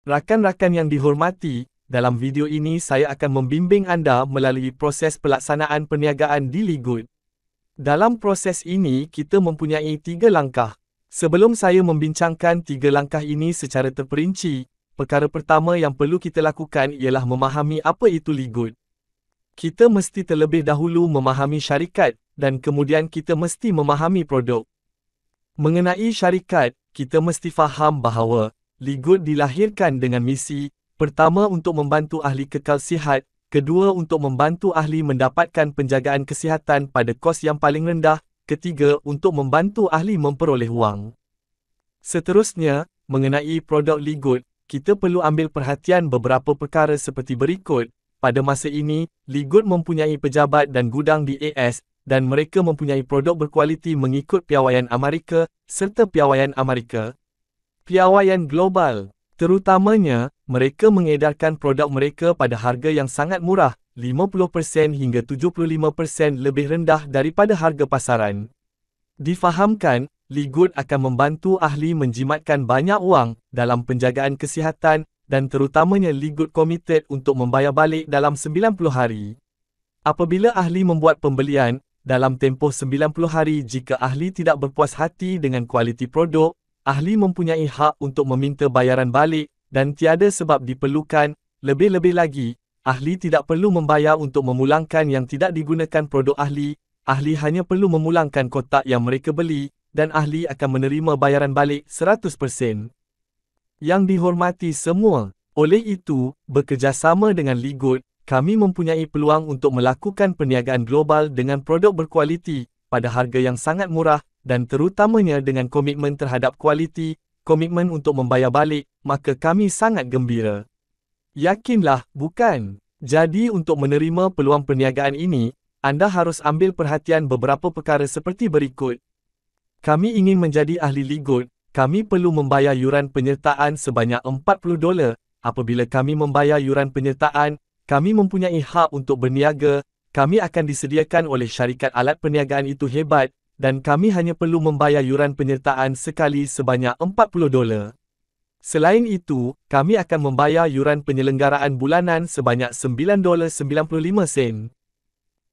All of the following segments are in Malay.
Rakan-rakan yang dihormati, dalam video ini saya akan membimbing anda melalui proses pelaksanaan perniagaan di Ligood. Dalam proses ini kita mempunyai 3 langkah. Sebelum saya membincangkan 3 langkah ini secara terperinci, perkara pertama yang perlu kita lakukan ialah memahami apa itu Ligood. Kita mesti terlebih dahulu memahami syarikat dan kemudian kita mesti memahami produk. Mengenai syarikat, kita mesti faham bahawa Ligood dilahirkan dengan misi, pertama untuk membantu ahli kekal sihat, kedua untuk membantu ahli mendapatkan penjagaan kesihatan pada kos yang paling rendah, ketiga untuk membantu ahli memperoleh wang. Seterusnya, mengenai produk Ligood, kita perlu ambil perhatian beberapa perkara seperti berikut. Pada masa ini, Ligood mempunyai pejabat dan gudang di AS, dan mereka mempunyai produk berkualiti mengikut piawaian Amerika, serta piawaian Amerika. Piawaian global. Terutamanya, mereka mengedarkan produk mereka pada harga yang sangat murah, 50% hingga 75% lebih rendah daripada harga pasaran. Difahamkan, Ligood akan membantu ahli menjimatkan banyak wang dalam penjagaan kesihatan dan terutamanya Ligood komited untuk membayar balik dalam 90 hari. Apabila ahli membuat pembelian, dalam tempoh 90 hari jika ahli tidak berpuas hati dengan kualiti produk, ahli mempunyai hak untuk meminta bayaran balik dan tiada sebab diperlukan. Lebih-lebih lagi, ahli tidak perlu membayar untuk memulangkan yang tidak digunakan produk ahli. Ahli hanya perlu memulangkan kotak yang mereka beli dan ahli akan menerima bayaran balik 100%. Yang dihormati semua, oleh itu, bekerjasama dengan Ligood, kami mempunyai peluang untuk melakukan perniagaan global dengan produk berkualiti pada harga yang sangat murah dan terutamanya dengan komitmen terhadap kualiti, komitmen untuk membayar balik, maka kami sangat gembira. Yakinlah, bukan? Jadi untuk menerima peluang perniagaan ini, anda harus ambil perhatian beberapa perkara seperti berikut. Kami ingin menjadi ahli Ligood, kami perlu membayar yuran penyertaan sebanyak $40. Apabila kami membayar yuran penyertaan, kami mempunyai hak untuk berniaga, kami akan disediakan oleh syarikat alat perniagaan itu hebat, dan kami hanya perlu membayar yuran penyertaan sekali sebanyak $40. Selain itu, kami akan membayar yuran penyelenggaraan bulanan sebanyak $9.95.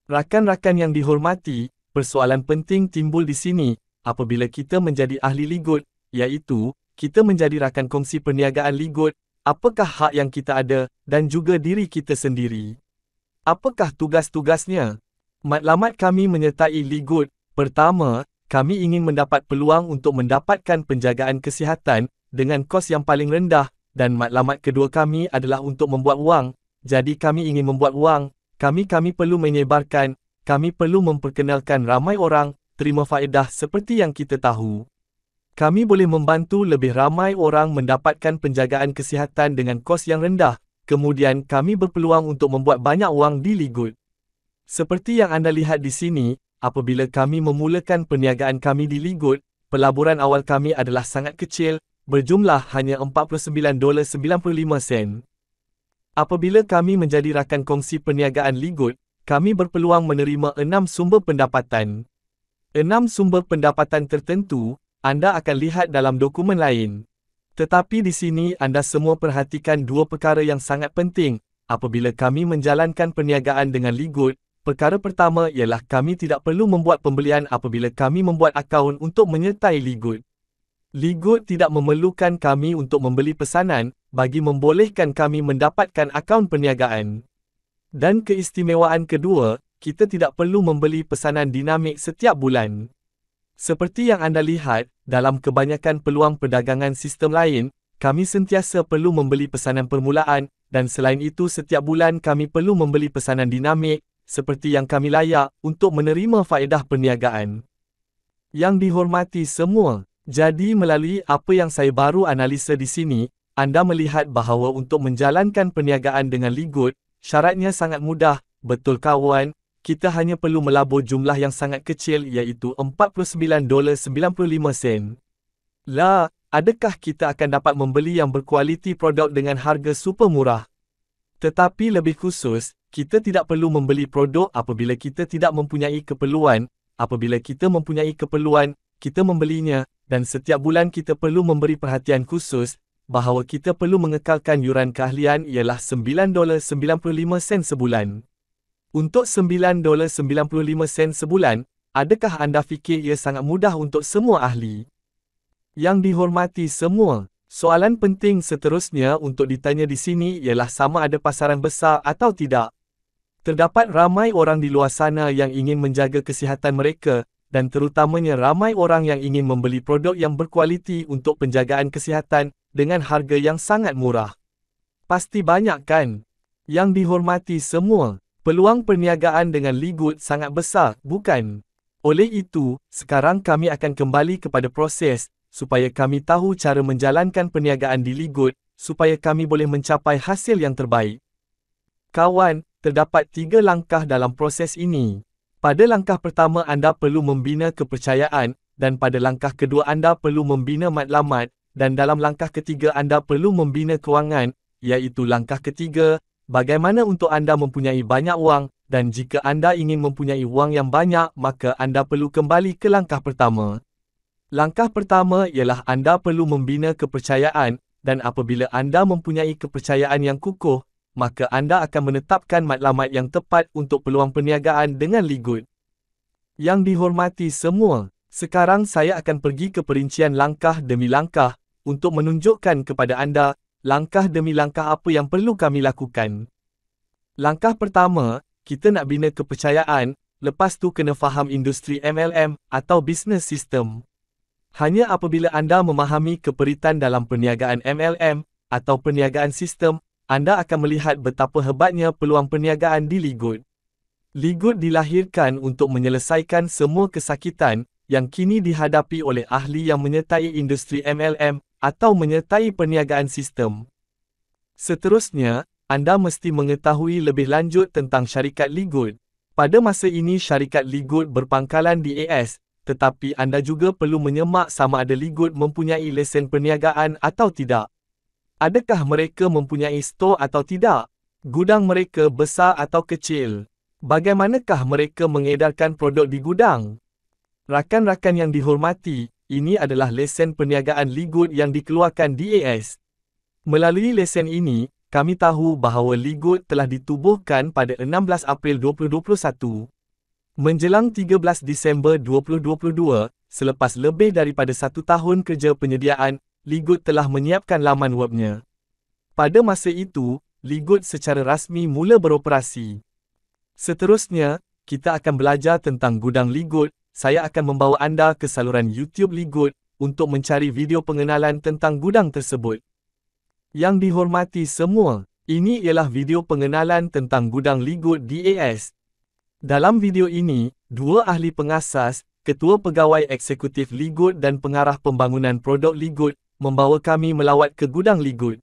Rakan-rakan yang dihormati, persoalan penting timbul di sini, apabila kita menjadi ahli Ligood, iaitu, kita menjadi rakan kongsi perniagaan Ligood, apakah hak yang kita ada, dan juga diri kita sendiri. Apakah tugas-tugasnya? Matlamat kami menyertai Ligood. Pertama, kami ingin mendapat peluang untuk mendapatkan penjagaan kesihatan dengan kos yang paling rendah dan matlamat kedua kami adalah untuk membuat wang. Jadi kami ingin membuat wang, kami perlu menyebarkan, kami perlu memperkenalkan ramai orang, terima faedah seperti yang kita tahu. Kami boleh membantu lebih ramai orang mendapatkan penjagaan kesihatan dengan kos yang rendah, kemudian kami berpeluang untuk membuat banyak wang di Ligood. Seperti yang anda lihat di sini, apabila kami memulakan perniagaan kami di Ligood, pelaburan awal kami adalah sangat kecil, berjumlah hanya $49.95. Apabila kami menjadi rakan kongsi perniagaan Ligood, kami berpeluang menerima 6 sumber pendapatan. 6 sumber pendapatan tertentu, anda akan lihat dalam dokumen lain. Tetapi di sini anda semua perhatikan 2 perkara yang sangat penting, apabila kami menjalankan perniagaan dengan Ligood. Perkara pertama ialah kami tidak perlu membuat pembelian apabila kami membuat akaun untuk menyertai Ligood. Ligood tidak memerlukan kami untuk membeli pesanan, bagi membolehkan kami mendapatkan akaun perniagaan. Dan keistimewaan kedua, kita tidak perlu membeli pesanan dinamik setiap bulan. Seperti yang anda lihat, dalam kebanyakan peluang perdagangan sistem lain, kami sentiasa perlu membeli pesanan permulaan, dan selain itu setiap bulan kami perlu membeli pesanan dinamik, seperti yang kami layak, untuk menerima faedah perniagaan. Yang dihormati semua, jadi melalui apa yang saya baru analisa di sini, anda melihat bahawa untuk menjalankan perniagaan dengan Ligood, syaratnya sangat mudah, betul kawan, kita hanya perlu melabur jumlah yang sangat kecil iaitu $49.95. Lah, adakah kita akan dapat membeli yang berkualiti produk dengan harga super murah? Tetapi lebih khusus, kita tidak perlu membeli produk apabila kita tidak mempunyai keperluan. Apabila kita mempunyai keperluan, kita membelinya, dan setiap bulan kita perlu memberi perhatian khusus. bahawa kita perlu mengekalkan yuran keahlian ialah $9.95 sebulan. Untuk $9.95 sebulan, adakah anda fikir ia sangat mudah untuk semua ahli? Yang dihormati semua, soalan penting seterusnya untuk ditanya di sini ialah sama ada pasaran besar atau tidak. Terdapat ramai orang di luar sana yang ingin menjaga kesihatan mereka, dan terutamanya ramai orang yang ingin membeli produk yang berkualiti untuk penjagaan kesihatan dengan harga yang sangat murah. Pasti banyak kan? Yang dihormati semua, peluang perniagaan dengan Ligood sangat besar, bukan? Oleh itu, sekarang kami akan kembali kepada proses, supaya kami tahu cara menjalankan perniagaan di Ligood, supaya kami boleh mencapai hasil yang terbaik. Kawan, terdapat 3 langkah dalam proses ini. Pada langkah pertama anda perlu membina kepercayaan, dan pada langkah kedua anda perlu membina matlamat, dan dalam langkah ketiga anda perlu membina kewangan, iaitu langkah ketiga, bagaimana untuk anda mempunyai banyak wang, dan jika anda ingin mempunyai wang yang banyak maka anda perlu kembali ke langkah pertama. Langkah pertama ialah anda perlu membina kepercayaan, dan apabila anda mempunyai kepercayaan yang kukuh, maka anda akan menetapkan matlamat yang tepat untuk peluang perniagaan dengan Ligood. Yang dihormati semua, sekarang saya akan pergi ke perincian langkah demi langkah, untuk menunjukkan kepada anda, langkah demi langkah apa yang perlu kami lakukan. Langkah pertama, kita nak bina kepercayaan, lepas tu kena faham industri MLM atau business system. Hanya apabila anda memahami keperitan dalam perniagaan MLM atau perniagaan sistem, anda akan melihat betapa hebatnya peluang perniagaan di Ligood. Ligood dilahirkan untuk menyelesaikan semua kesakitan yang kini dihadapi oleh ahli yang menyertai industri MLM atau menyertai perniagaan sistem. Seterusnya, anda mesti mengetahui lebih lanjut tentang syarikat Ligood. Pada masa ini syarikat Ligood berpangkalan di AS, tetapi anda juga perlu menyemak sama ada Ligood mempunyai lesen perniagaan atau tidak. Adakah mereka mempunyai stor atau tidak? Gudang mereka besar atau kecil? Bagaimanakah mereka mengedarkan produk di gudang? Rakan-rakan yang dihormati, ini adalah lesen perniagaan Ligood yang dikeluarkan di AS. Melalui lesen ini, kami tahu bahawa Ligood telah ditubuhkan pada 16 April 2021. Menjelang 13 Disember 2022, selepas lebih daripada 1 tahun kerja penyediaan, Ligood telah menyiapkan laman webnya. Pada masa itu, Ligood secara rasmi mula beroperasi. Seterusnya, kita akan belajar tentang gudang Ligood. Saya akan membawa anda ke saluran YouTube Ligood untuk mencari video pengenalan tentang gudang tersebut. Yang dihormati semua, ini ialah video pengenalan tentang gudang Ligood di AS. Dalam video ini, 2 ahli pengasas, ketua pegawai eksekutif Ligood dan pengarah pembangunan produk Ligood membawa kami melawat ke gudang Ligood.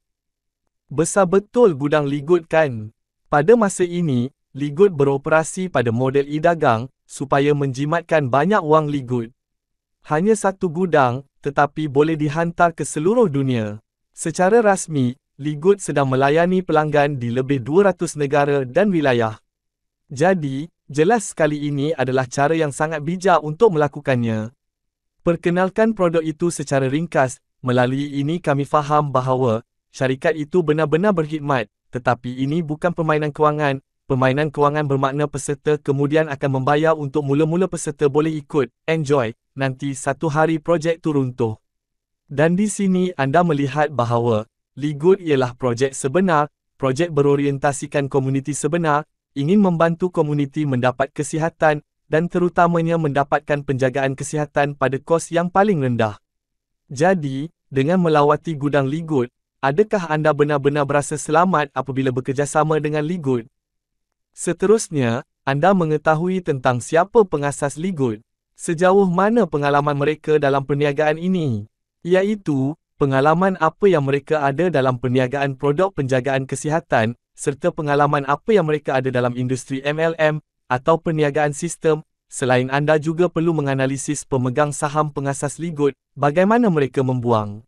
Besar betul gudang Ligood kan? Pada masa ini, Ligood beroperasi pada model e-dagang, supaya menjimatkan banyak wang Ligood. Hanya satu gudang, tetapi boleh dihantar ke seluruh dunia. Secara rasmi, Ligood sedang melayani pelanggan di lebih 200 negara dan wilayah. Jadi, jelas sekali ini adalah cara yang sangat bijak untuk melakukannya. Perkenalkan produk itu secara ringkas. Melalui ini kami faham bahawa syarikat itu benar-benar berkhidmat, tetapi ini bukan permainan kewangan. Permainan kewangan bermakna peserta kemudian akan membayar untuk mula-mula peserta boleh ikut, enjoy, nanti satu hari projek itu runtuh. Dan di sini anda melihat bahawa Ligood ialah projek sebenar, projek berorientasikan komuniti sebenar, ingin membantu komuniti mendapat kesihatan dan terutamanya mendapatkan penjagaan kesihatan pada kos yang paling rendah. Jadi, dengan melawati gudang Ligood, adakah anda benar-benar berasa selamat apabila bekerjasama dengan Ligood? Seterusnya, anda mengetahui tentang siapa pengasas Ligood. Sejauh mana pengalaman mereka dalam perniagaan ini? Iaitu, pengalaman apa yang mereka ada dalam perniagaan produk penjagaan kesihatan, serta pengalaman apa yang mereka ada dalam industri MLM atau perniagaan sistem. Selain anda juga perlu menganalisis pemegang saham pengasas Ligood, bagaimana mereka membuang.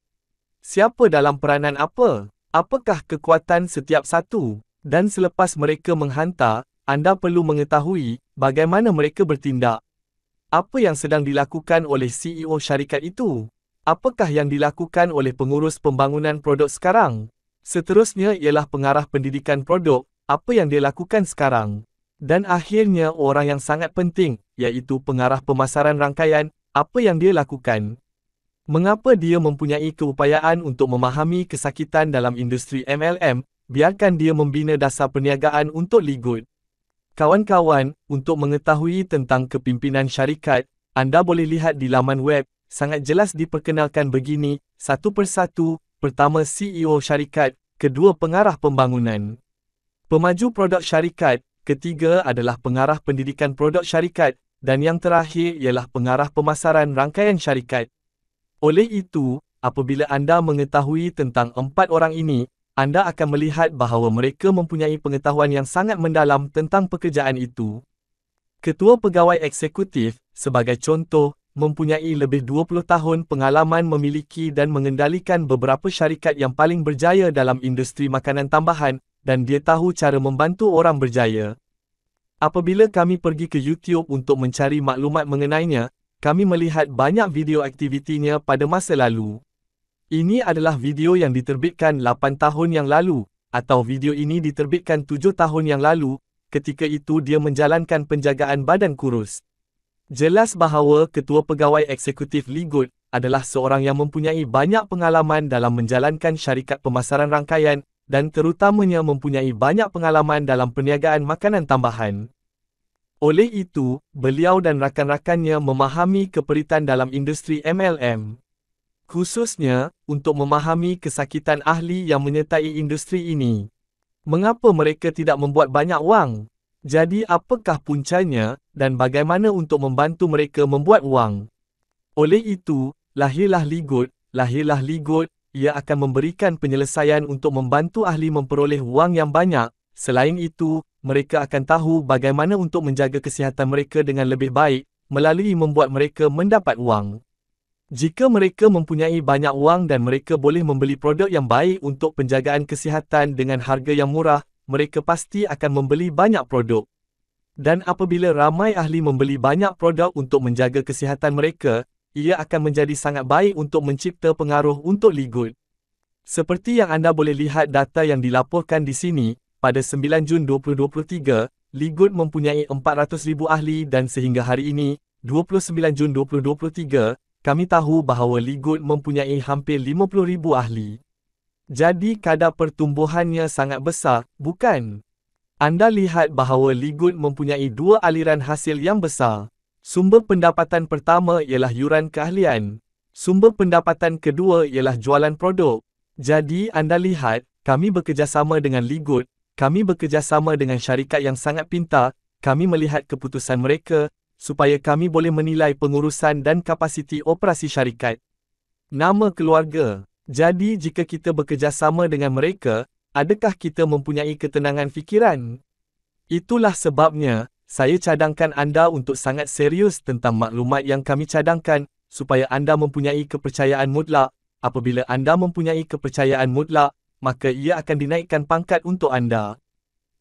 Siapa dalam peranan apa? Apakah kekuatan setiap satu? Dan selepas mereka menghantar, anda perlu mengetahui bagaimana mereka bertindak. Apa yang sedang dilakukan oleh CEO syarikat itu? Apakah yang dilakukan oleh pengurus pembangunan produk sekarang? Seterusnya ialah pengarah pendidikan produk, apa yang dia lakukan sekarang? Dan akhirnya orang yang sangat penting, iaitu pengarah pemasaran rangkaian, apa yang dia lakukan? Mengapa dia mempunyai keupayaan untuk memahami kesakitan dalam industri MLM, biarkan dia membina dasar perniagaan untuk Ligut. Kawan-kawan, untuk mengetahui tentang kepimpinan syarikat, anda boleh lihat di laman web, sangat jelas diperkenalkan begini, satu persatu, pertama CEO syarikat, kedua pengarah pembangunan. Pemaju produk syarikat, ketiga adalah pengarah pendidikan produk syarikat, dan yang terakhir ialah pengarah pemasaran rangkaian syarikat. Oleh itu, apabila anda mengetahui tentang 4 orang ini, anda akan melihat bahawa mereka mempunyai pengetahuan yang sangat mendalam tentang pekerjaan itu. Ketua Pegawai Eksekutif, sebagai contoh, mempunyai lebih 20 tahun pengalaman memiliki dan mengendalikan beberapa syarikat yang paling berjaya dalam industri makanan tambahan, dan dia tahu cara membantu orang berjaya. Apabila kami pergi ke YouTube untuk mencari maklumat mengenainya, kami melihat banyak video aktivitinya pada masa lalu. Ini adalah video yang diterbitkan 8 tahun yang lalu, atau video ini diterbitkan 7 tahun yang lalu, ketika itu dia menjalankan penjagaan badan kurus. Jelas bahawa Ketua Pegawai Eksekutif Ligut adalah seorang yang mempunyai banyak pengalaman dalam menjalankan syarikat pemasaran rangkaian, dan terutamanya mempunyai banyak pengalaman dalam perniagaan makanan tambahan. Oleh itu, beliau dan rakan-rakannya memahami keperitan dalam industri MLM. Khususnya, untuk memahami kesakitan ahli yang menyertai industri ini. Mengapa mereka tidak membuat banyak wang? Jadi apakah puncanya, dan bagaimana untuk membantu mereka membuat wang? Oleh itu, lahirlah Ligut, ia akan memberikan penyelesaian untuk membantu ahli memperoleh wang yang banyak. Selain itu, mereka akan tahu bagaimana untuk menjaga kesihatan mereka dengan lebih baik, melalui membuat mereka mendapat wang. Jika mereka mempunyai banyak wang dan mereka boleh membeli produk yang baik untuk penjagaan kesihatan dengan harga yang murah, mereka pasti akan membeli banyak produk. Dan apabila ramai ahli membeli banyak produk untuk menjaga kesihatan mereka, ia akan menjadi sangat baik untuk mencipta pengaruh untuk Ligut. Seperti yang anda boleh lihat data yang dilaporkan di sini, pada 9 Jun 2023, Ligut mempunyai 400,000 ahli dan sehingga hari ini, 29 Jun 2023, kami tahu bahawa Ligut mempunyai hampir 50,000 ahli. Jadi kadar pertumbuhannya sangat besar, bukan? Anda lihat bahawa Ligut mempunyai dua aliran hasil yang besar. Sumber pendapatan pertama ialah yuran keahlian. Sumber pendapatan kedua ialah jualan produk. Jadi anda lihat, kami bekerjasama dengan Ligut, kami bekerjasama dengan syarikat yang sangat pintar, kami melihat keputusan mereka, supaya kami boleh menilai pengurusan dan kapasiti operasi syarikat. Nama keluarga. Jadi jika kita bekerjasama dengan mereka, adakah kita mempunyai ketenangan fikiran? Itulah sebabnya, saya cadangkan anda untuk sangat serius tentang maklumat yang kami cadangkan, supaya anda mempunyai kepercayaan mutlak. Apabila anda mempunyai kepercayaan mutlak, maka ia akan dinaikkan pangkat untuk anda.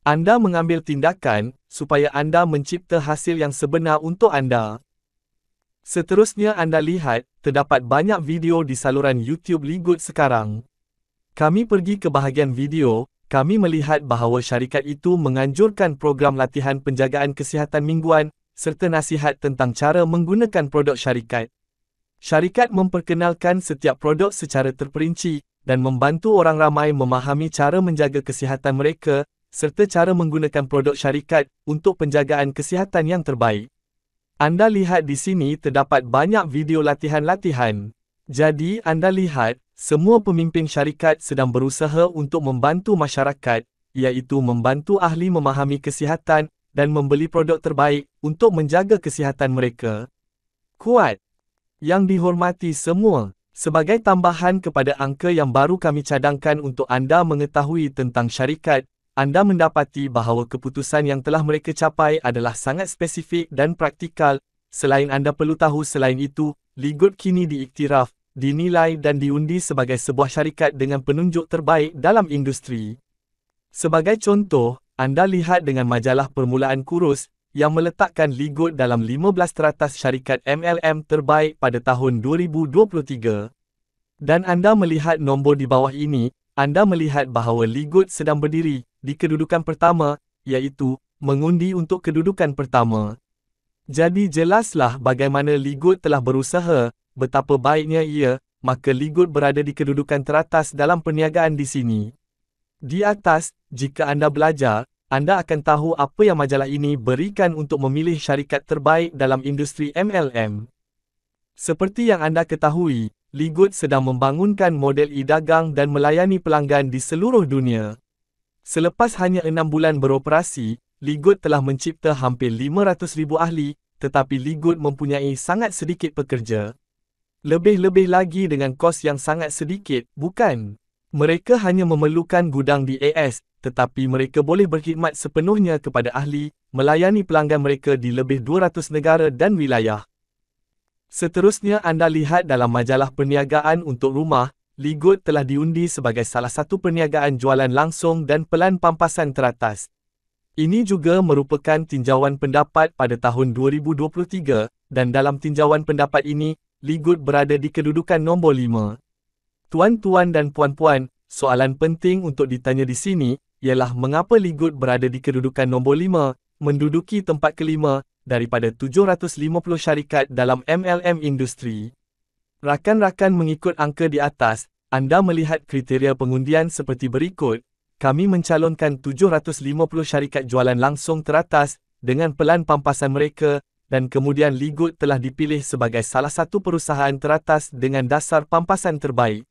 Anda mengambil tindakan, supaya anda mencipta hasil yang sebenar untuk anda. Seterusnya anda lihat, terdapat banyak video di saluran YouTube Ligut sekarang. Kami pergi ke bahagian video, kami melihat bahawa syarikat itu menganjurkan program latihan penjagaan kesihatan mingguan, serta nasihat tentang cara menggunakan produk syarikat. Syarikat memperkenalkan setiap produk secara terperinci, dan membantu orang ramai memahami cara menjaga kesihatan mereka, serta cara menggunakan produk syarikat untuk penjagaan kesihatan yang terbaik. Anda lihat di sini terdapat banyak video latihan-latihan. Jadi anda lihat, semua pemimpin syarikat sedang berusaha untuk membantu masyarakat, iaitu membantu ahli memahami kesihatan dan membeli produk terbaik untuk menjaga kesihatan mereka. Kuat. Yang dihormati semua, sebagai tambahan kepada angka yang baru kami cadangkan untuk anda mengetahui tentang syarikat, anda mendapati bahawa keputusan yang telah mereka capai adalah sangat spesifik dan praktikal. Selain anda perlu tahu selain itu, Ligut kini diiktiraf, dinilai dan diundi sebagai sebuah syarikat dengan penunjuk terbaik dalam industri. Sebagai contoh, anda lihat dengan majalah Permulaan Kurus, yang meletakkan Ligut dalam 15 teratas syarikat MLM terbaik pada tahun 2023. Dan Anda melihat nombor di bawah ini, Anda melihat bahawa Ligut sedang berdiri di kedudukan pertama, iaitu mengundi untuk kedudukan pertama. Jadi jelaslah bagaimana Ligut telah berusaha, betapa baiknya ia, maka Ligut berada di kedudukan teratas dalam perniagaan di sini. Di atas, jika Anda belajar, Anda akan tahu apa yang majalah ini berikan untuk memilih syarikat terbaik dalam industri MLM. Seperti yang Anda ketahui, Ligut sedang membangunkan model e-dagang dan melayani pelanggan di seluruh dunia. Selepas hanya 6 bulan beroperasi, Ligut telah mencipta hampir 500,000 ahli, tetapi Ligut mempunyai sangat sedikit pekerja. Lebih-lebih lagi dengan kos yang sangat sedikit, bukan? Mereka hanya memerlukan gudang di AS, tetapi mereka boleh berkhidmat sepenuhnya kepada ahli, melayani pelanggan mereka di lebih 200 negara dan wilayah. Seterusnya anda lihat dalam majalah perniagaan untuk rumah, Ligut telah diundi sebagai salah satu perniagaan jualan langsung dan pelan pampasan teratas. Ini juga merupakan tinjauan pendapat pada tahun 2023, dan dalam tinjauan pendapat ini, Ligut berada di kedudukan nombor 5. Tuan-tuan dan puan-puan, soalan penting untuk ditanya di sini, ialah mengapa Ligut berada di kedudukan nombor 5, menduduki tempat kelima, daripada 750 syarikat dalam MLM industri. Rakan-rakan mengikut angka di atas, anda melihat kriteria pengundian seperti berikut. Kami mencalonkan 750 syarikat jualan langsung teratas dengan pelan pampasan mereka dan kemudian Ligut telah dipilih sebagai salah satu perusahaan teratas dengan dasar pampasan terbaik.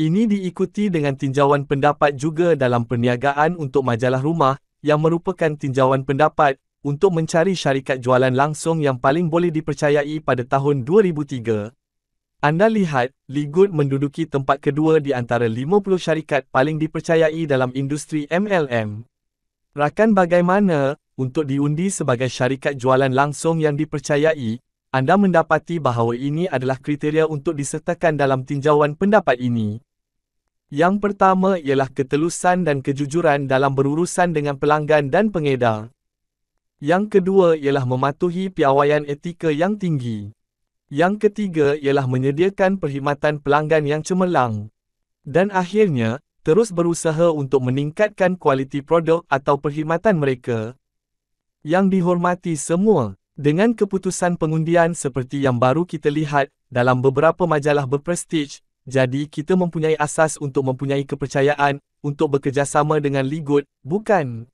Ini diikuti dengan tinjauan pendapat juga dalam perniagaan untuk majalah rumah yang merupakan tinjauan pendapat untuk mencari syarikat jualan langsung yang paling boleh dipercayai pada tahun 2003. Anda lihat, Ligut menduduki tempat kedua di antara 50 syarikat paling dipercayai dalam industri MLM. Rakan bagaimana, untuk diundi sebagai syarikat jualan langsung yang dipercayai, anda mendapati bahawa ini adalah kriteria untuk disertakan dalam tinjauan pendapat ini. Yang pertama ialah ketelusan dan kejujuran dalam berurusan dengan pelanggan dan pengedar. Yang kedua ialah mematuhi piawaian etika yang tinggi. Yang ketiga ialah menyediakan perkhidmatan pelanggan yang cemerlang. Dan akhirnya, terus berusaha untuk meningkatkan kualiti produk atau perkhidmatan mereka. Yang dihormati semua, dengan keputusan pengundian seperti yang baru kita lihat dalam beberapa majalah berprestij, jadi kita mempunyai asas untuk mempunyai kepercayaan untuk bekerjasama dengan Ligut, bukan?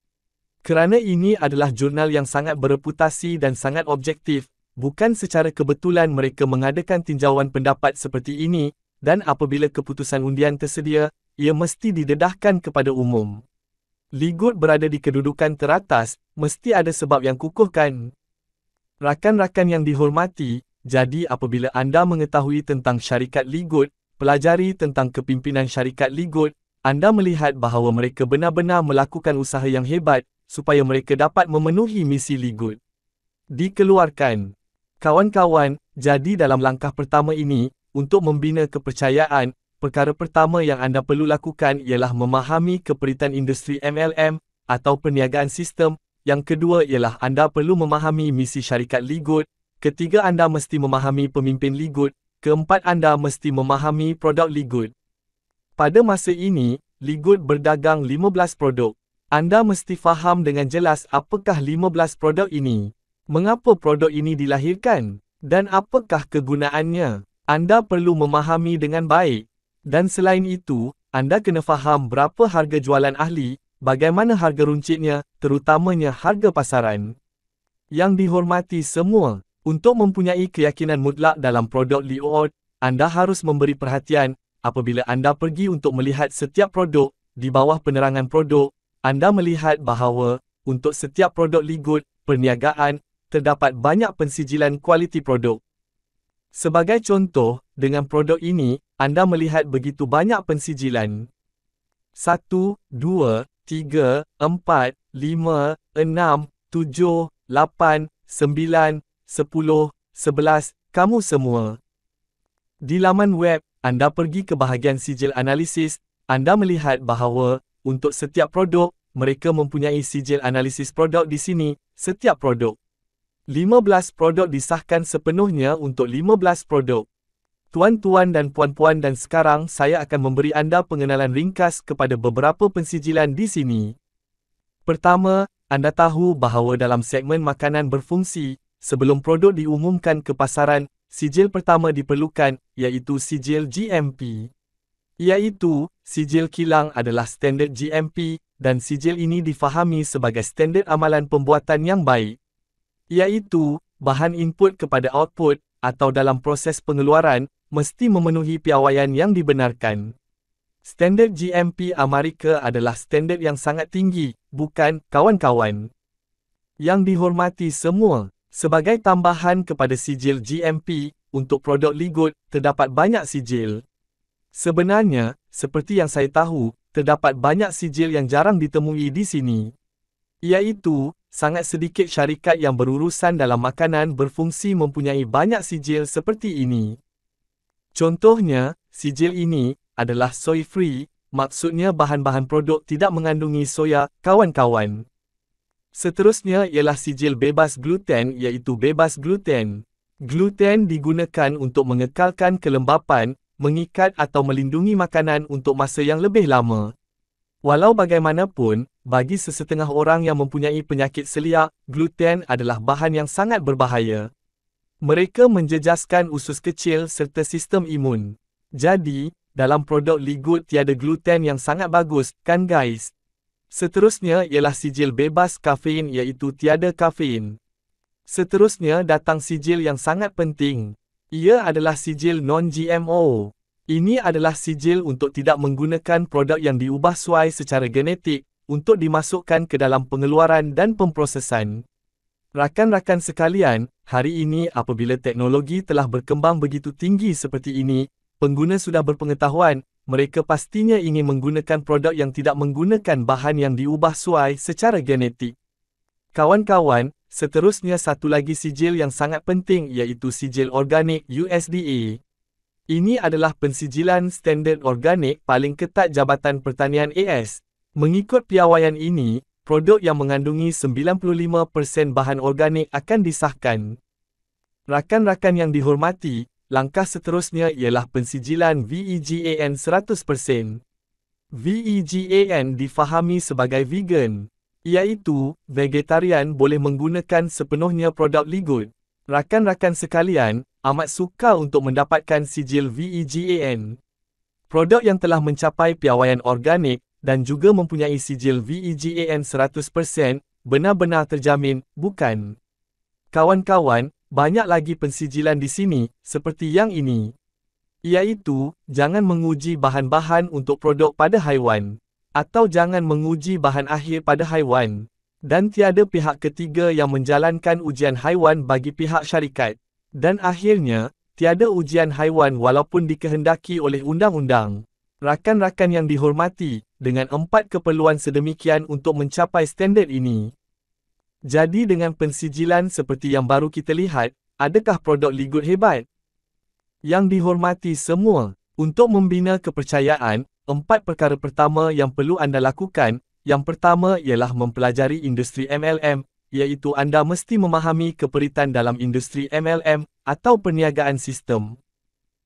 Kerana ini adalah jurnal yang sangat bereputasi dan sangat objektif, bukan secara kebetulan mereka mengadakan tinjauan pendapat seperti ini, dan apabila keputusan undian tersedia, ia mesti didedahkan kepada umum. Ligut berada di kedudukan teratas, mesti ada sebab yang kukuh kan? Rakan-rakan yang dihormati, jadi apabila anda mengetahui tentang syarikat Ligut, pelajari tentang kepimpinan syarikat Ligut, anda melihat bahawa mereka benar-benar melakukan usaha yang hebat, supaya mereka dapat memenuhi misi Ligut. Dikeluarkan. Kawan-kawan, jadi dalam langkah pertama ini, untuk membina kepercayaan, perkara pertama yang anda perlu lakukan ialah memahami keperitan industri MLM, atau perniagaan sistem. Yang kedua ialah anda perlu memahami misi syarikat Ligut. Ketiga anda mesti memahami pemimpin Ligut. Keempat anda mesti memahami produk Ligut. Pada masa ini, Ligut berdagang 15 produk. Anda mesti faham dengan jelas apakah 15 produk ini. Mengapa produk ini dilahirkan? Dan apakah kegunaannya? Anda perlu memahami dengan baik. Dan selain itu, anda kena faham berapa harga jualan ahli, bagaimana harga runcitnya, terutamanya harga pasaran. Yang dihormati semua, untuk mempunyai keyakinan mutlak dalam produk Ligut, anda harus memberi perhatian, apabila anda pergi untuk melihat setiap produk, di bawah penerangan produk, anda melihat bahawa, untuk setiap produk Ligut, perniagaan, terdapat banyak pensijilan kualiti produk. Sebagai contoh, dengan produk ini, anda melihat begitu banyak pensijilan. 1, 2, 3, 4, 5, 6, 7, 8, 9, 10, 11, kamu semua. Di laman web, anda pergi ke bahagian sijil analisis, anda melihat bahawa, untuk setiap produk, mereka mempunyai sijil analisis produk di sini, setiap produk. 15 produk disahkan sepenuhnya untuk 15 produk. Tuan-tuan dan puan-puan, dan sekarang saya akan memberi anda pengenalan ringkas kepada beberapa pensijilan di sini. Pertama, anda tahu bahawa dalam segmen makanan berfungsi, sebelum produk diumumkan ke pasaran, sijil pertama diperlukan, iaitu sijil GMP. Iaitu, sijil kilang adalah standard GMP, dan sijil ini difahami sebagai standard amalan pembuatan yang baik. Iaitu, bahan input kepada output, atau dalam proses pengeluaran, mesti memenuhi piawaian yang dibenarkan. Standard GMP Amerika adalah standard yang sangat tinggi, bukan, kawan-kawan? Yang dihormati semua, sebagai tambahan kepada sijil GMP, untuk produk Ligut, terdapat banyak sijil. Sebenarnya, seperti yang saya tahu, terdapat banyak sijil yang jarang ditemui di sini. Iaitu, sangat sedikit syarikat yang berurusan dalam makanan berfungsi mempunyai banyak sijil seperti ini. Contohnya, sijil ini adalah soy free, maksudnya bahan-bahan produk tidak mengandungi soya, kawan-kawan. Seterusnya ialah sijil bebas gluten, iaitu bebas gluten. Gluten digunakan untuk mengekalkan kelembapan, mengikat atau melindungi makanan untuk masa yang lebih lama. Walau bagaimanapun, bagi sesetengah orang yang mempunyai penyakit celiak, gluten adalah bahan yang sangat berbahaya. Mereka menjejaskan usus kecil serta sistem imun. Jadi, dalam produk Ligut tiada gluten yang sangat bagus, kan guys? Seterusnya ialah sijil bebas kafein, iaitu tiada kafein. Seterusnya datang sijil yang sangat penting. Ia adalah sijil non-GMO. Ini adalah sijil untuk tidak menggunakan produk yang diubah suai secara genetik, untuk dimasukkan ke dalam pengeluaran dan pemprosesan. Rakan-rakan sekalian, hari ini apabila teknologi telah berkembang begitu tinggi seperti ini, pengguna sudah berpengetahuan, mereka pastinya ingin menggunakan produk yang tidak menggunakan bahan yang diubah suai secara genetik. Kawan-kawan, seterusnya satu lagi sijil yang sangat penting, iaitu sijil organik USDA. Ini adalah pensijilan standard organik paling ketat Jabatan Pertanian AS. Mengikut piawaian ini, produk yang mengandungi 95% bahan organik akan disahkan. Rakan-rakan yang dihormati, langkah seterusnya ialah pensijilan VEGAN 100%. VEGAN difahami sebagai vegan, iaitu, vegetarian boleh menggunakan sepenuhnya produk Ligut. Rakan-rakan sekalian, amat sukar untuk mendapatkan sijil VEGAN. Produk yang telah mencapai piawaian organik, dan juga mempunyai sijil VEGAN 100%, benar-benar terjamin, bukan? Kawan-kawan, banyak lagi pensijilan di sini, seperti yang ini. Iaitu, jangan menguji bahan-bahan untuk produk pada haiwan. Atau jangan menguji bahan akhir pada haiwan. Dan tiada pihak ketiga yang menjalankan ujian haiwan bagi pihak syarikat. Dan akhirnya, tiada ujian haiwan walaupun dikehendaki oleh undang-undang. Rakan-rakan yang dihormati, dengan 4 keperluan sedemikian untuk mencapai standard ini. Jadi dengan pensijilan seperti yang baru kita lihat, adakah produk Ligut hebat? Yang dihormati semua, untuk membina kepercayaan, 4 perkara pertama yang perlu anda lakukan. Yang pertama ialah mempelajari industri MLM, iaitu anda mesti memahami keperitan dalam industri MLM, atau perniagaan sistem.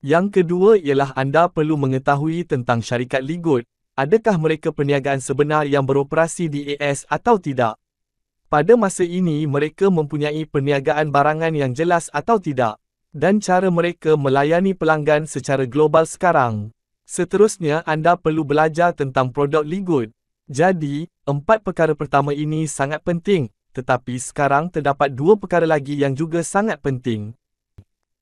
Yang kedua ialah anda perlu mengetahui tentang syarikat Ligut, adakah mereka perniagaan sebenar yang beroperasi di AS atau tidak. Pada masa ini mereka mempunyai perniagaan barangan yang jelas atau tidak. Dan cara mereka melayani pelanggan secara global sekarang. Seterusnya anda perlu belajar tentang produk Ligut. Jadi, 4 perkara pertama ini sangat penting, tetapi sekarang terdapat 2 perkara lagi yang juga sangat penting.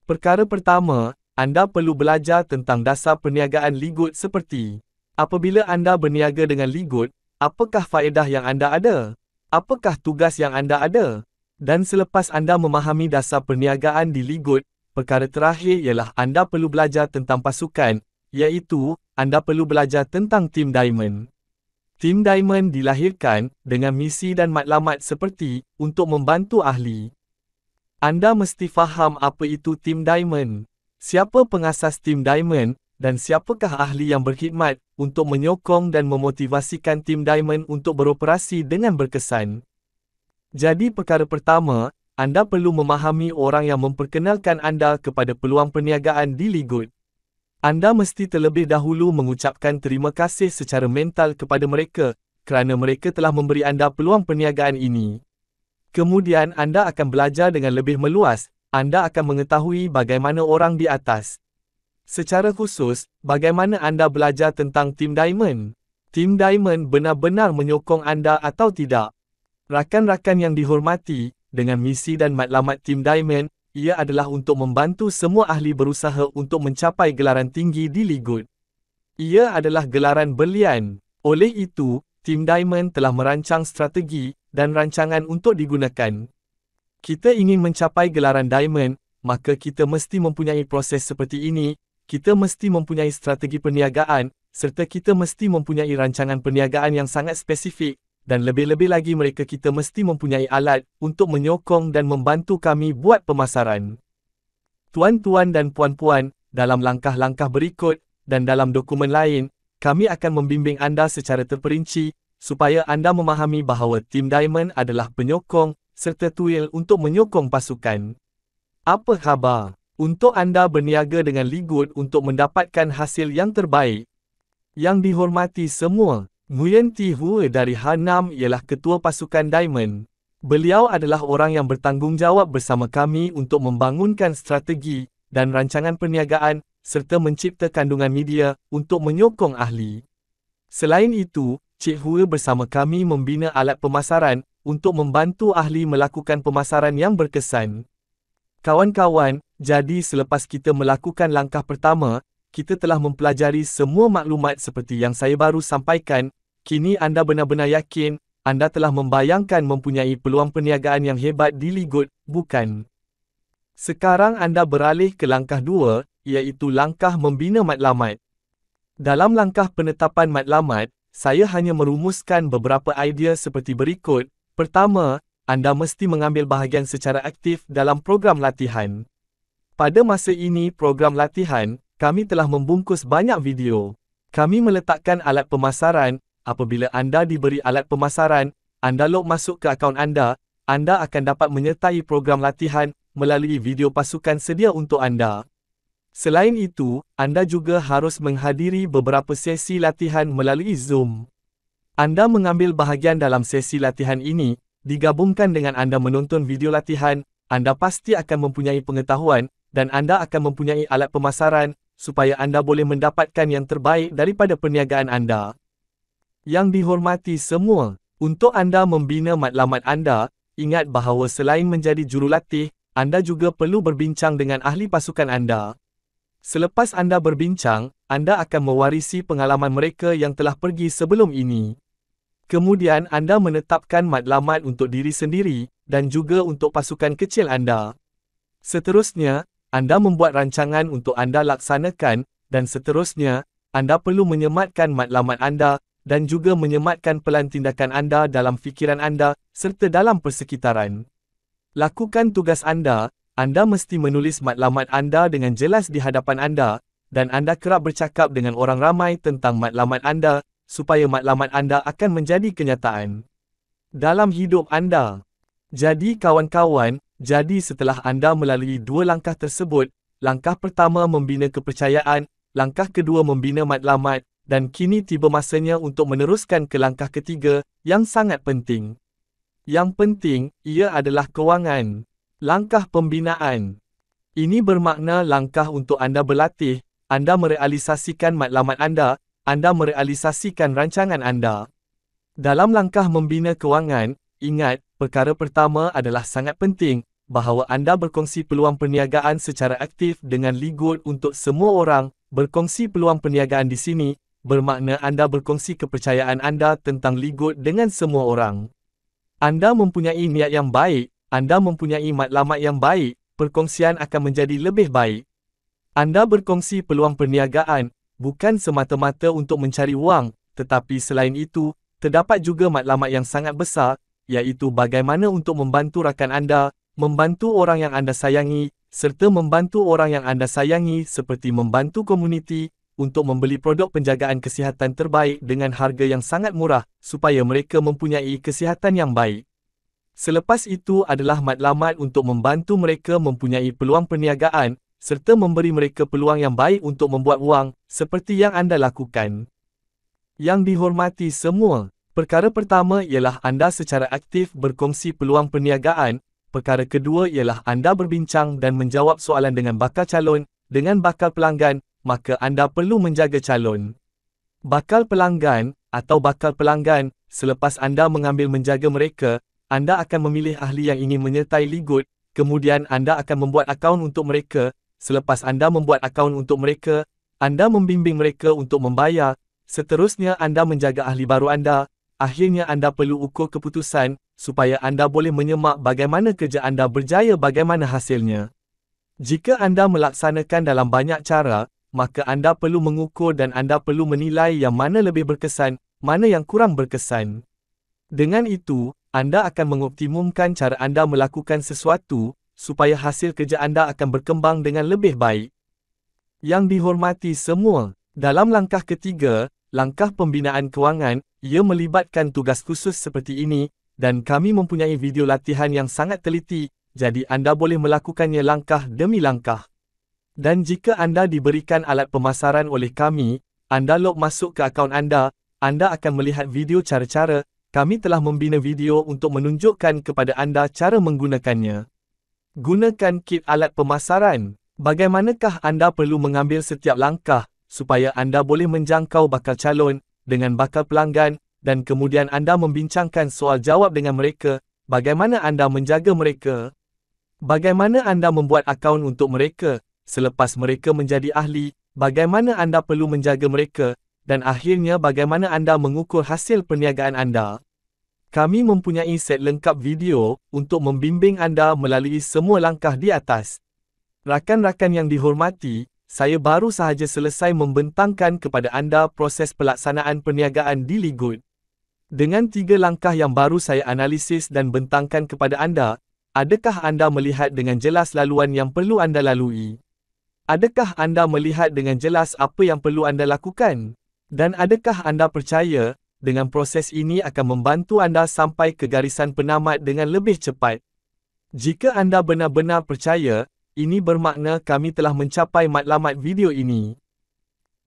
Perkara pertama, anda perlu belajar tentang dasar perniagaan Ligut seperti, apabila anda berniaga dengan Ligut, apakah faedah yang anda ada? Apakah tugas yang anda ada? Dan selepas anda memahami dasar perniagaan di Ligut, perkara terakhir ialah anda perlu belajar tentang pasukan, iaitu, anda perlu belajar tentang Tim Diamond. Tim Diamond dilahirkan dengan misi dan matlamat seperti untuk membantu ahli. Anda mesti faham apa itu Tim Diamond. Siapa pengasas Tim Diamond, dan siapakah ahli yang berkhidmat untuk menyokong dan memotivasikan Tim Diamond untuk beroperasi dengan berkesan. Jadi perkara pertama, anda perlu memahami orang yang memperkenalkan anda kepada peluang perniagaan di Ligut. Anda mesti terlebih dahulu mengucapkan terima kasih secara mental kepada mereka kerana mereka telah memberi anda peluang perniagaan ini. Kemudian anda akan belajar dengan lebih meluas, anda akan mengetahui bagaimana orang di atas. Secara khusus, bagaimana anda belajar tentang Tim Diamond? Tim Diamond benar-benar menyokong anda atau tidak? Rakan-rakan yang dihormati, dengan misi dan matlamat Tim Diamond, ia adalah untuk membantu semua ahli berusaha untuk mencapai gelaran tinggi di Ligut. Ia adalah gelaran berlian. Oleh itu, Tim Diamond telah merancang strategi dan rancangan untuk digunakan. Kita ingin mencapai gelaran Diamond, maka kita mesti mempunyai proses seperti ini, kita mesti mempunyai strategi perniagaan, serta kita mesti mempunyai rancangan perniagaan yang sangat spesifik. Dan lebih-lebih lagi kita mesti mempunyai alat untuk menyokong dan membantu kami buat pemasaran. Tuan-tuan dan puan-puan, dalam langkah-langkah berikut dan dalam dokumen lain, kami akan membimbing anda secara terperinci supaya anda memahami bahawa Tim Diamond adalah penyokong serta tuil untuk menyokong pasukan. Apa khabar? Untuk anda berniaga dengan Ligut untuk mendapatkan hasil yang terbaik. Yang dihormati semua, Nguyen Thi Hue dari Hanam ialah ketua pasukan Diamond. Beliau adalah orang yang bertanggungjawab bersama kami untuk membangunkan strategi dan rancangan perniagaan serta mencipta kandungan media untuk menyokong ahli. Selain itu, Cik Hue bersama kami membina alat pemasaran untuk membantu ahli melakukan pemasaran yang berkesan. Kawan-kawan, jadi selepas kita melakukan langkah pertama, kita telah mempelajari semua maklumat seperti yang saya baru sampaikan. Kini anda benar-benar yakin, anda telah membayangkan mempunyai peluang perniagaan yang hebat di Ligut, bukan? Sekarang anda beralih ke langkah 2, iaitu langkah membina matlamat. Dalam langkah penetapan matlamat, saya hanya merumuskan beberapa idea seperti berikut. Pertama, anda mesti mengambil bahagian secara aktif dalam program latihan. Pada masa ini program latihan, kami telah membungkus banyak video. Kami meletakkan alat pemasaran. Apabila anda diberi alat pemasaran, anda log masuk ke akaun anda akan dapat menyertai program latihan melalui video pasukan sedia untuk anda. Selain itu, anda juga harus menghadiri beberapa sesi latihan melalui Zoom. Anda mengambil bahagian dalam sesi latihan ini, digabungkan dengan anda menonton video latihan, anda pasti akan mempunyai pengetahuan dan anda akan mempunyai alat pemasaran supaya anda boleh mendapatkan yang terbaik daripada perniagaan anda. Yang dihormati semua, untuk anda membina matlamat anda, ingat bahawa selain menjadi jurulatih, anda juga perlu berbincang dengan ahli pasukan anda. Selepas anda berbincang, anda akan mewarisi pengalaman mereka yang telah pergi sebelum ini. Kemudian anda menetapkan matlamat untuk diri sendiri, dan juga untuk pasukan kecil anda. Seterusnya, anda membuat rancangan untuk anda laksanakan, dan seterusnya, anda perlu menyematkan matlamat anda, dan juga menyematkan pelan tindakan anda dalam fikiran anda, serta dalam persekitaran. Lakukan tugas anda mesti menulis matlamat anda dengan jelas di hadapan anda, dan anda kerap bercakap dengan orang ramai tentang matlamat anda, supaya matlamat anda akan menjadi kenyataan dalam hidup anda. Jadi kawan-kawan, setelah anda melalui 2 langkah tersebut, langkah pertama membina kepercayaan, langkah kedua membina matlamat, dan kini tiba masanya untuk meneruskan ke langkah ketiga, yang sangat penting. Yang penting, ia adalah kewangan. Langkah pembinaan. Ini bermakna langkah untuk anda berlatih, anda merealisasikan matlamat anda merealisasikan rancangan anda. Dalam langkah membina kewangan, ingat, perkara pertama adalah sangat penting, bahawa anda berkongsi peluang perniagaan secara aktif dengan Ligut untuk semua orang. Berkongsi peluang perniagaan di sini, bermakna anda berkongsi kepercayaan anda tentang Ligut dengan semua orang. Anda mempunyai niat yang baik, anda mempunyai matlamat yang baik, perkongsian akan menjadi lebih baik. Anda berkongsi peluang perniagaan, bukan semata-mata untuk mencari wang, tetapi selain itu, terdapat juga matlamat yang sangat besar, iaitu bagaimana untuk membantu rakan anda, membantu orang yang anda sayangi, serta membantu orang yang anda sayangi seperti membantu komuniti, untuk membeli produk penjagaan kesihatan terbaik dengan harga yang sangat murah, supaya mereka mempunyai kesihatan yang baik. Selepas itu adalah matlamat untuk membantu mereka mempunyai peluang perniagaan, serta memberi mereka peluang yang baik untuk membuat wang, seperti yang anda lakukan. Yang dihormati semua, perkara pertama ialah anda secara aktif berkongsi peluang perniagaan, perkara kedua ialah anda berbincang dan menjawab soalan dengan bakal calon, dengan bakal pelanggan, maka anda perlu menjaga calon. Bakal pelanggan, atau bakal pelanggan, selepas anda mengambil menjaga mereka, anda akan memilih ahli yang ingin menyertai Ligut, kemudian anda akan membuat akaun untuk mereka, selepas anda membuat akaun untuk mereka, anda membimbing mereka untuk membayar, seterusnya anda menjaga ahli baru anda, akhirnya anda perlu ukur keputusan, supaya anda boleh menyemak bagaimana kerja anda berjaya bagaimana hasilnya. Jika anda melaksanakan dalam banyak cara, maka anda perlu mengukur dan anda perlu menilai yang mana lebih berkesan, mana yang kurang berkesan. Dengan itu, anda akan mengoptimumkan cara anda melakukan sesuatu, supaya hasil kerja anda akan berkembang dengan lebih baik. Yang dihormati semua, dalam langkah ketiga, langkah pembinaan kewangan, ia melibatkan tugas khusus seperti ini, dan kami mempunyai video latihan yang sangat teliti, jadi anda boleh melakukannya langkah demi langkah. Dan jika anda diberikan alat pemasaran oleh kami, anda log masuk ke akaun anda akan melihat video cara-cara, kami telah membina video untuk menunjukkan kepada anda cara menggunakannya. Gunakan kit alat pemasaran. Bagaimanakah anda perlu mengambil setiap langkah, supaya anda boleh menjangkau bakal calon, dengan bakal pelanggan, dan kemudian anda membincangkan soal jawab dengan mereka, bagaimana anda menjaga mereka. Bagaimana anda membuat akaun untuk mereka, selepas mereka menjadi ahli, bagaimana anda perlu menjaga mereka, dan akhirnya bagaimana anda mengukur hasil perniagaan anda. Kami mempunyai set lengkap video untuk membimbing anda melalui semua langkah di atas. Rakan-rakan yang dihormati, saya baru sahaja selesai membentangkan kepada anda proses pelaksanaan perniagaan di Ligut. Dengan 3 langkah yang baru saya analisis dan bentangkan kepada anda, adakah anda melihat dengan jelas laluan yang perlu anda lalui? Adakah anda melihat dengan jelas apa yang perlu anda lakukan? Dan adakah anda percaya, dengan proses ini akan membantu anda sampai ke garisan penamat dengan lebih cepat? Jika anda benar-benar percaya, ini bermakna kami telah mencapai matlamat video ini.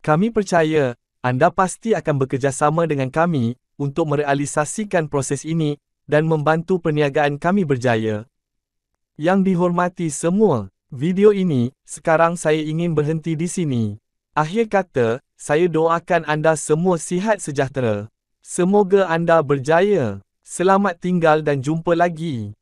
Kami percaya, anda pasti akan bekerjasama dengan kami, untuk merealisasikan proses ini, dan membantu perniagaan kami berjaya. Yang dihormati semua, video ini, sekarang saya ingin berhenti di sini. Akhir kata, saya doakan anda semua sihat sejahtera. Semoga anda berjaya. Selamat tinggal dan jumpa lagi.